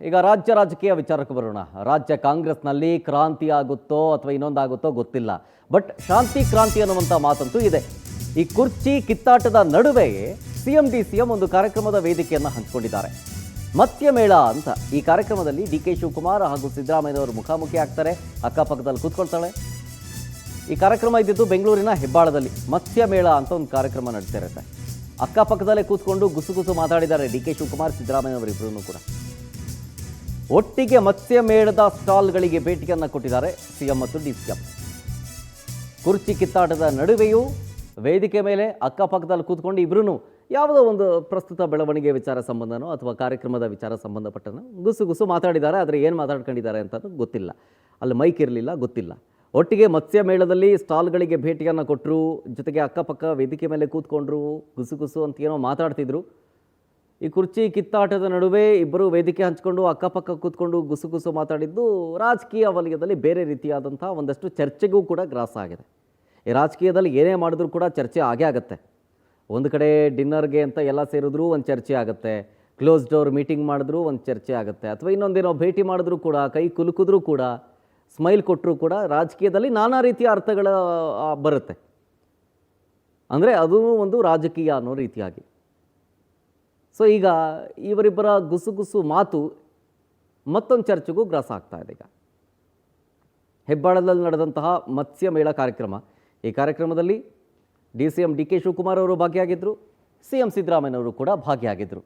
ಈಗ ರಾಜ್ಯ ರಾಜಕೀಯ ವಿಚಾರಕ್ಕೆ ಬರೋಣ. ರಾಜ್ಯ ಕಾಂಗ್ರೆಸ್ನಲ್ಲಿ ಕ್ರಾಂತಿ ಆಗುತ್ತೋ ಅಥವಾ ಇನ್ನೊಂದಾಗುತ್ತೋ ಗೊತ್ತಿಲ್ಲ. ಬಟ್ ಶಾಂತಿ ಕ್ರಾಂತಿ ಅನ್ನುವಂಥ ಮಾತಂತೂ ಇದೆ. ಈ ಕುರ್ಚಿ ಕಿತ್ತಾಟದ ನಡುವೆ ಸಿಎಂ ಒಂದು ಕಾರ್ಯಕ್ರಮದ ವೇದಿಕೆಯನ್ನು ಹಂಚಿಕೊಂಡಿದ್ದಾರೆ. ಮತ್ಯಮೇಳ ಅಂತ ಈ ಕಾರ್ಯಕ್ರಮದಲ್ಲಿ ಡಿ.ಕೆ. ಶಿವಕುಮಾರ್ ಹಾಗೂ ಸಿದ್ದರಾಮಯ್ಯನವರು ಮುಖಾಮುಖಿ ಆಗ್ತಾರೆ. ಅಕ್ಕಪಕ್ಕದಲ್ಲಿ ಕೂತ್ಕೊಳ್ತಾಳೆ. ಈ ಕಾರ್ಯಕ್ರಮ ಇದ್ದಿದ್ದು ಬೆಂಗಳೂರಿನ ಹೆಬ್ಬಾಳದಲ್ಲಿ. ಮತ್ಯಮೇಳ ಅಂತ ಒಂದು ಕಾರ್ಯಕ್ರಮ ನಡೀತಿರುತ್ತೆ. ಅಕ್ಕಪಕ್ಕದಲ್ಲೇ ಕೂತ್ಕೊಂಡು ಗುಸುಗುಸು ಮಾತಾಡಿದ್ದಾರೆ ಡಿ.ಕೆ. ಶಿವಕುಮಾರ್ ಸಿದ್ದರಾಮಯ್ಯನವರಿಬ್ಬರೂ ಕೂಡ. ಒಟ್ಟಿಗೆ ಮತ್ಸ್ಯಮೇಳದ ಸ್ಟಾಲ್ಗಳಿಗೆ ಭೇಟಿಯನ್ನು ಕೊಟ್ಟಿದ್ದಾರೆ ಸಿಎಂ ಮತ್ತು ಡಿ.ಸಿ.ಎಂ. ಕುರ್ಚಿ ಕಿತ್ತಾಟದ ನಡುವೆಯೂ ವೇದಿಕೆ ಮೇಲೆ ಅಕ್ಕಪಕ್ಕದಲ್ಲಿ ಕೂತ್ಕೊಂಡು ಇಬ್ಬರೂ ಯಾವುದೋ ಒಂದು ಪ್ರಸ್ತುತ ಬೆಳವಣಿಗೆ ವಿಚಾರ ಸಂಬಂಧನೋ ಅಥವಾ ಕಾರ್ಯಕ್ರಮದ ವಿಚಾರ ಸಂಬಂಧಪಟ್ಟನೋ ಗುಸುಗುಸು ಮಾತಾಡಿದ್ದಾರೆ. ಆದರೆ ಏನು ಮಾತಾಡ್ಕೊಂಡಿದ್ದಾರೆ ಅಂತ ಗೊತ್ತಿಲ್ಲ. ಅಲ್ಲಿ ಮೈಕ್ ಇರಲಿಲ್ಲ, ಗೊತ್ತಿಲ್ಲ. ಒಟ್ಟಿಗೆ ಮತ್ಸ್ಯಮೇಳದಲ್ಲಿ ಸ್ಟಾಲ್ಗಳಿಗೆ ಭೇಟಿಯನ್ನು ಕೊಟ್ಟರು. ಜೊತೆಗೆ ಅಕ್ಕಪಕ್ಕ ವೇದಿಕೆ ಮೇಲೆ ಕೂತ್ಕೊಂಡ್ರು, ಗುಸುಗುಸು ಅಂತ ಏನೋ ಮಾತಾಡ್ತಿದ್ರು. ಈ ಕುರ್ಚಿ ಕಿತ್ತಾಟದ ನಡುವೆ ಇಬ್ಬರು ವೇದಿಕೆ ಹಂಚಿಕೊಂಡು ಅಕ್ಕಪಕ್ಕ ಕೂತ್ಕೊಂಡು ಗುಸುಗುಸು ಮಾತಾಡಿದ್ದು ರಾಜಕೀಯ ವಲಯದಲ್ಲಿ ಬೇರೆ ರೀತಿಯಾದಂಥ ಒಂದಷ್ಟು ಚರ್ಚೆಗೂ ಕೂಡ ಗ್ರಾಸ ಆಗಿದೆ. ಈ ರಾಜಕೀಯದಲ್ಲಿ ಏನೇ ಮಾಡಿದ್ರೂ ಕೂಡ ಚರ್ಚೆ ಆಗೇ ಆಗುತ್ತೆ. ಒಂದು ಕಡೆ ಡಿನ್ನರ್ಗೆ ಅಂತ ಎಲ್ಲ ಸೇರಿದ್ರೂ ಒಂದು ಚರ್ಚೆ ಆಗುತ್ತೆ, ಕ್ಲೋಸ್ ಡೋರ್ ಮೀಟಿಂಗ್ ಮಾಡಿದ್ರೂ ಒಂದು ಚರ್ಚೆ ಆಗುತ್ತೆ, ಅಥವಾ ಇನ್ನೊಂದೇನೋ ಭೇಟಿ ಮಾಡಿದ್ರೂ ಕೂಡ, ಕೈ ಕುಲುಕಿದ್ರೂ ಕೂಡ, ಸ್ಮೈಲ್ ಕೊಟ್ಟರೂ ಕೂಡ ರಾಜಕೀಯದಲ್ಲಿ ನಾನಾ ರೀತಿಯ ಅರ್ಥಗಳ ಬರುತ್ತೆ. ಅಂದರೆ ಅದು ಒಂದು ರಾಜಕೀಯ ಅನ್ನೋ ರೀತಿಯಾಗಿ. ಸೊ ಈಗ ಇವರಿಬ್ಬರ ಗುಸುಗುಸು ಮಾತು ಮತ್ತೊಂದು ಚರ್ಚೆಗೂ ಗ್ರಾಸ ಆಗ್ತಾ ಇದೆ. ಈಗ ಹೆಬ್ಬಾಳದಲ್ಲಿ ನಡೆದಂತಹ ಮತ್ಸ್ಯಮೇಳ ಕಾರ್ಯಕ್ರಮ, ಈ ಕಾರ್ಯಕ್ರಮದಲ್ಲಿ ಡಿ.ಸಿ.ಎಂ ಡಿ.ಕೆ. ಶಿವಕುಮಾರ್ ಅವರು ಭಾಗಿಯಾಗಿದ್ದರು, ಸಿ.ಎಂ ಸಿದ್ದರಾಮಯ್ಯನವರು ಕೂಡ ಭಾಗಿಯಾಗಿದ್ದರು.